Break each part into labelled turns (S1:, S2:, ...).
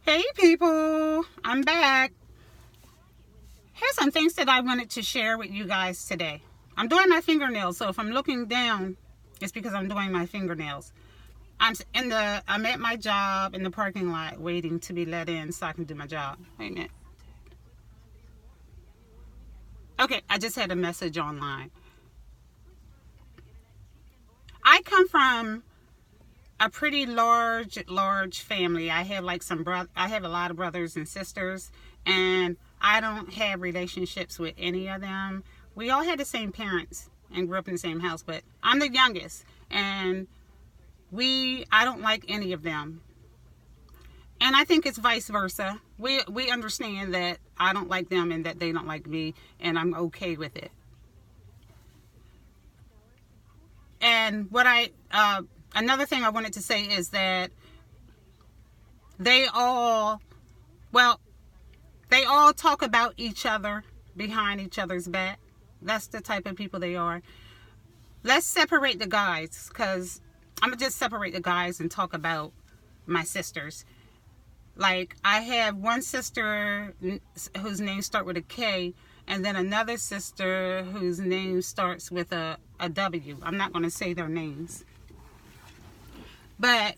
S1: Hey people, I'm back. Here's some things that I wanted to share with you guys today. I'm doing my fingernails, so if I'm looking down, it's because I'm doing my fingernails. I'm at my job in the parking lot waiting to be let in so I can do my job. Wait a minute. Okay, I just had a message online. I come from a pretty large family. I have I have a lot of brothers and sisters, and I don't have relationships with any of them. We all had the same parents and grew up in the same house, but I'm the youngest, and I don't like any of them. And I think it's vice versa. We understand that I don't like them and that they don't like me, and I'm okay with it. And another thing I wanted to say is that they all talk about each other behind each other's back. That's the type of people they are. Let's separate the guys, because I'm going to just separate the guys and talk about my sisters. Like, I have one sister whose name starts with a K, and then another sister whose name starts with a W. I'm not going to say their names. But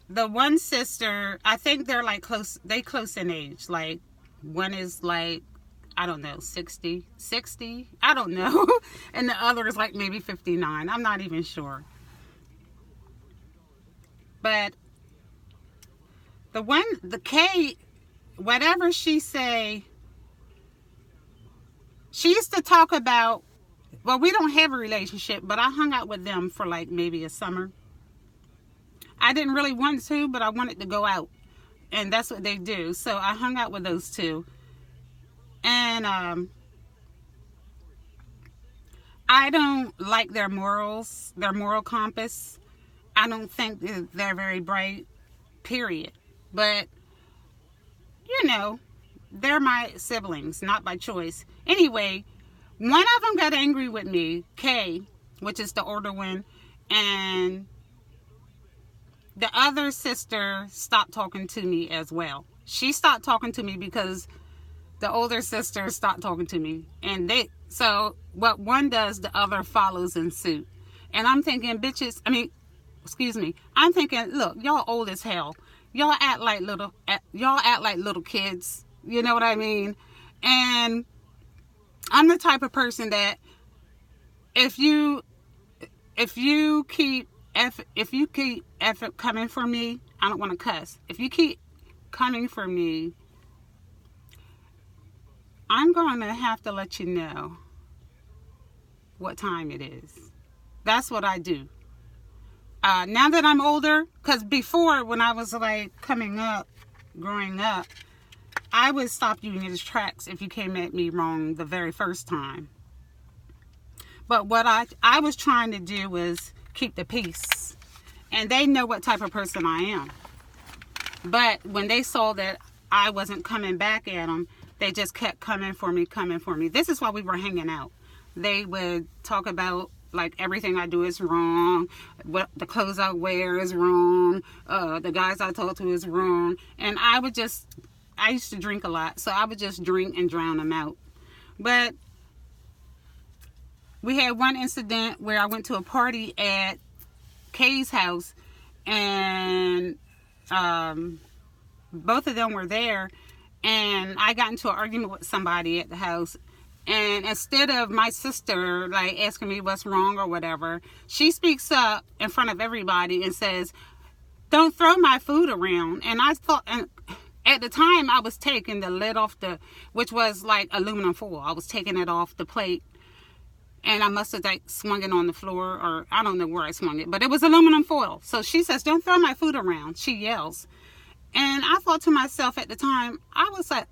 S1: the one sister, I think they're like close in age. Like, one is like, I don't know, 60, I don't know. And the other is like maybe 59. I'm not even sure. But the K, whatever she say, she used to talk about, well, we don't have a relationship, but I hung out with them for like maybe a summer. I didn't really want to, but I wanted to go out. And that's what they do. So I hung out with those two. And I don't like their morals, their moral compass. I don't think they're very bright, period. But, they're my siblings, not by choice. Anyway, one of them got angry with me, Kay, which is the older one, and the other sister stopped talking to me as well. She stopped talking to me because the older sister stopped talking to me. And so what one does, the other follows in suit. And I'm thinking, I'm thinking, look, y'all old as hell. Y'all act like little kids. You know what I mean? And I'm the type of person that if you keep effort coming for me, I don't want to cuss. If you keep coming for me, I'm going to have to let you know what time it is. That's what I do. Now that I'm older, because before, when I was like growing up, I would stop you in your tracks if you came at me wrong the very first time. But what I was trying to do was keep the peace. And they know what type of person I am. But when they saw that I wasn't coming back at them, they just kept coming for me. This is why we were hanging out. They would talk about, like, everything I do is wrong. What the clothes I wear is wrong. The guys I talk to is wrong. And I used to drink a lot. So I would just drink and drown them out. But we had one incident where I went to a party at Kay's house, and both of them were there, and I got into an argument with somebody at the house, and instead of my sister like asking me what's wrong or whatever, she speaks up in front of everybody and says, "Don't throw my food around." And I thought, and at the time I was taking the lid off which was like aluminum foil. I was taking it off the plate. And I must have like swung it on the floor, or I don't know where I swung it, but it was aluminum foil. So she says, "Don't throw my food around," she yells. And I thought to myself at the time, I was like,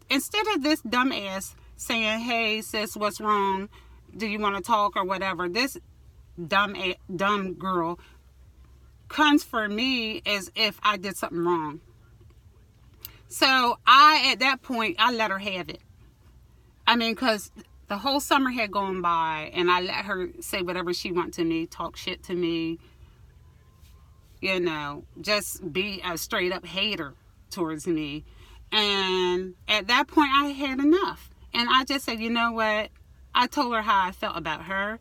S1: instead of this dumbass saying, "Hey sis, what's wrong? Do you want to talk?" or whatever, this dumb girl comes for me as if I did something wrong. So at that point, I let her have it. I mean, because the whole summer had gone by, and I let her say whatever she wanted to me, talk shit to me. just be a straight up hater towards me. And at that point, I had enough. And I just said, you know what? I told her how I felt about her.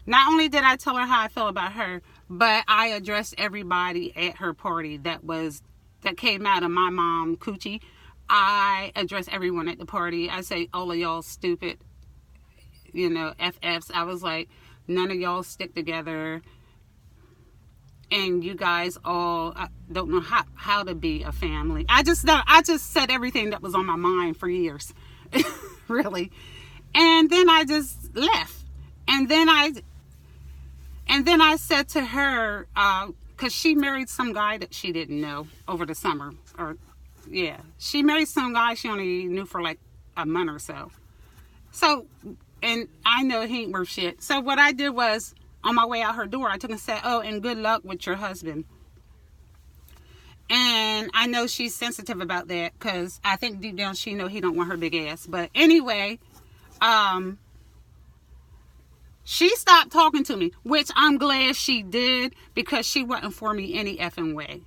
S1: Not only did I tell her how I felt about her, but I addressed everybody at her party that came out of my mom coochie. I addressed everyone at the party. I say, all of y'all stupid, FFs. I was like, none of y'all stick together. And you guys all don't know how to be a family. I just said everything that was on my mind for years. Really. And then I just left. And then I said to her, because she married some guy that she didn't know over the summer. She married some guy she only knew for like a month or so. So, and I know he ain't worth shit. So what I did was, on my way out her door, I took and said, oh, and good luck with your husband. And I know she's sensitive about that, because I think deep down she know he don't want her big ass. But anyway, she stopped talking to me, which I'm glad she did, because she wasn't for me any effing way.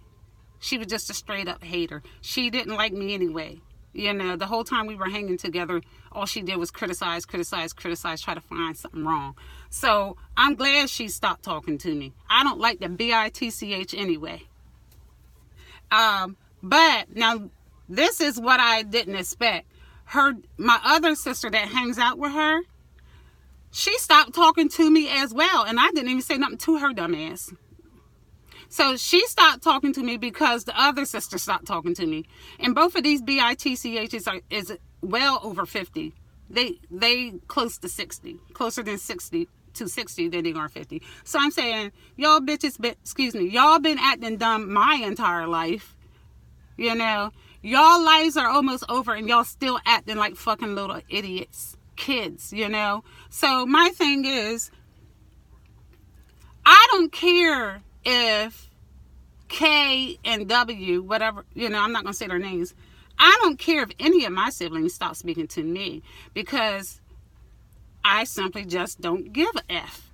S1: She was just a straight up hater. She didn't like me anyway. The whole time we were hanging together, all she did was criticize, try to find something wrong. So I'm glad she stopped talking to me. I don't like the bitch anyway. But now this is what I didn't expect. My other sister that hangs out with her, she stopped talking to me as well. And I didn't even say nothing to her dumb ass. So she stopped talking to me because the other sister stopped talking to me. And both of these bitchs is well over 50. They close to 60. Closer than 60 to 60 than they are 50. So I'm saying, y'all bitches, y'all been acting dumb my entire life. Y'all lives are almost over and y'all still acting like fucking little idiots. Kids, So my thing is, I don't care if K and W, whatever, I'm not going to say their names. I don't care if any of my siblings stop speaking to me, because I simply just don't give a F.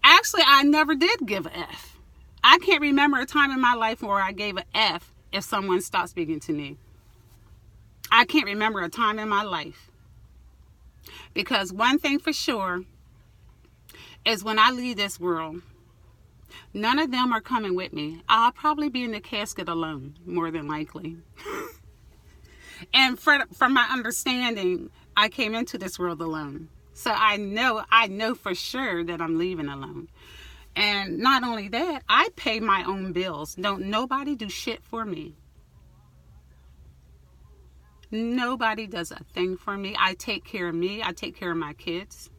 S1: Actually, I never did give a F. I can't remember a time in my life where I gave a F if someone stopped speaking to me. I can't remember a time in my life. Because one thing for sure is, when I leave this world, none of them are coming with me. I'll probably be in the casket alone, more than likely. And from my understanding, I came into this world alone. So I know for sure that I'm leaving alone. And not only that, I pay my own bills. Don't nobody do shit for me. Nobody does a thing for me. I take care of me. I take care of my kids.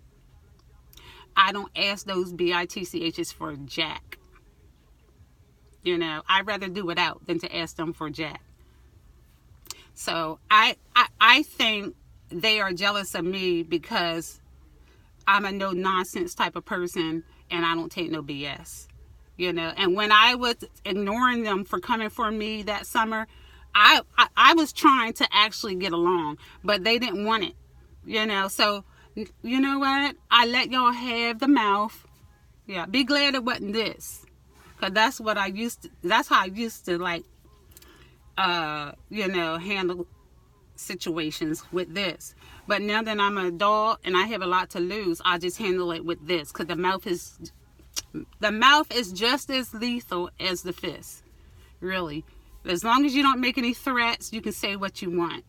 S1: I don't ask those bitchs for jack. I'd rather do without than to ask them for jack. So I think they are jealous of me because I'm a no nonsense type of person and I don't take no BS. And when I was ignoring them for coming for me that summer, I was trying to actually get along, but they didn't want it. So you know what? I let y'all have the mouth. Yeah, be glad it wasn't this. Because that's how I used to like, handle situations with this. But now that I'm an adult and I have a lot to lose, I just handle it with this. Because the mouth is just as lethal as the fist. Really. As long as you don't make any threats, you can say what you want.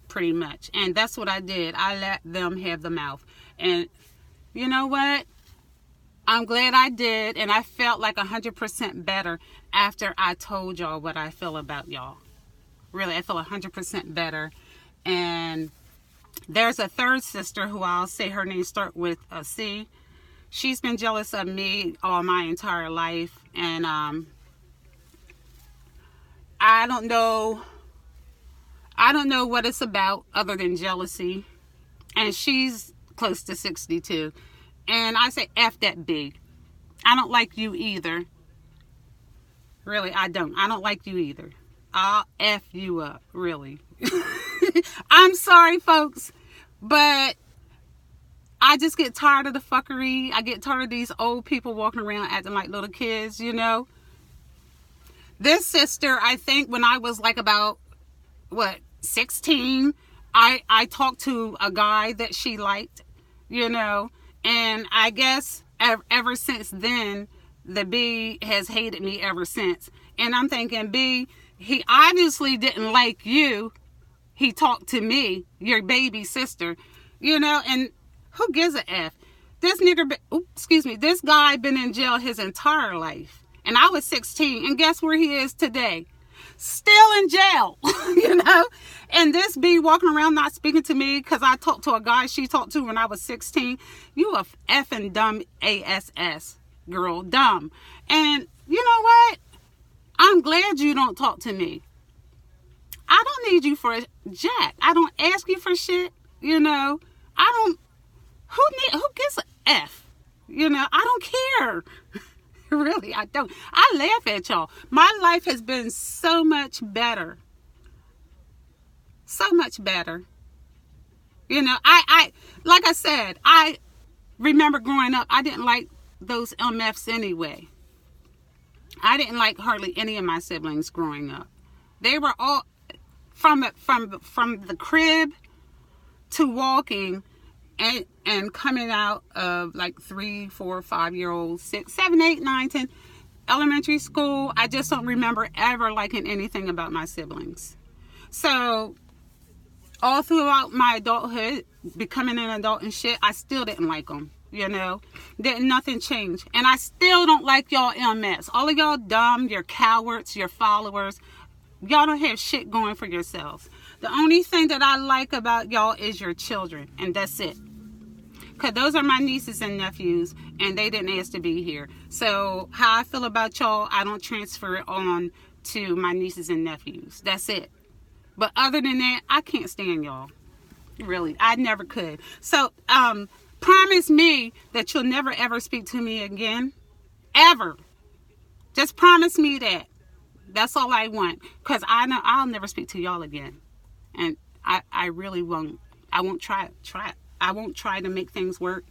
S1: Pretty much. And that's what I did. I let them have the mouth. And you know what? I'm glad I did. And I felt like 100% better after I told y'all what I feel about y'all. Really, I feel 100% better. And there's a third sister who I'll say her name start with a C. She's been jealous of me all my entire life. And I don't know what it's about other than jealousy. And she's close to 62. And I say, F that big. I don't like you either. Really, I don't. I don't like you either. I'll F you up, really. I'm sorry, folks. But I just get tired of the fuckery. I get tired of these old people walking around acting like little kids, you know. This sister, I think when I was like about, 16, I talked to a guy that she liked, you know. And I guess ever since then, the B has hated me ever since. And I'm thinking, B, he obviously didn't like you. He talked to me, your baby sister, you know, and who gives a F? This this guy been in jail his entire life. And I was 16, and guess where he is today? Still in jail, you know? And this B walking around not speaking to me because I talked to a guy she talked to when I was 16. You a effing dumb ass, girl, dumb. And you know what? I'm glad you don't talk to me. I don't need you for a jack. I don't ask you for shit, you know? Who gives a F? You know, I don't care. Really, I don't. I laugh at y'all. My life has been so much better. So much better. You know, I like I said, I remember growing up, I didn't like those MFs anyway. I didn't like hardly any of my siblings growing up. They were all from the crib to walking and coming out of like 3, 4, 5-year-olds, 6, 7, 8, 9, 10, elementary school. I just don't remember ever liking anything about my siblings. So all throughout my adulthood, becoming an adult and shit, I still didn't like them, you know. Nothing changed. And I still don't like y'all MS. All of y'all dumb, you're cowards, you're followers. Y'all don't have shit going for yourselves. The only thing that I like about y'all is your children, and that's it. Because those are my nieces and nephews, and they didn't ask to be here. So how I feel about y'all, I don't transfer it on to my nieces and nephews. That's it. But other than that, I can't stand y'all. Really, I never could. So promise me that you'll never ever speak to me again. Ever. Just promise me that. That's all I want. Because I know I'll never speak to y'all again. And I really won't. I won't try it. I won't try to make things work.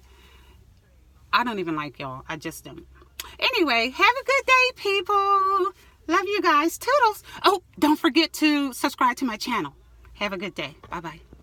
S1: I don't even like y'all. I just don't. Anyway, have a good day, people. Love you guys. Toodles. Oh, don't forget to subscribe to my channel. Have a good day. Bye-bye.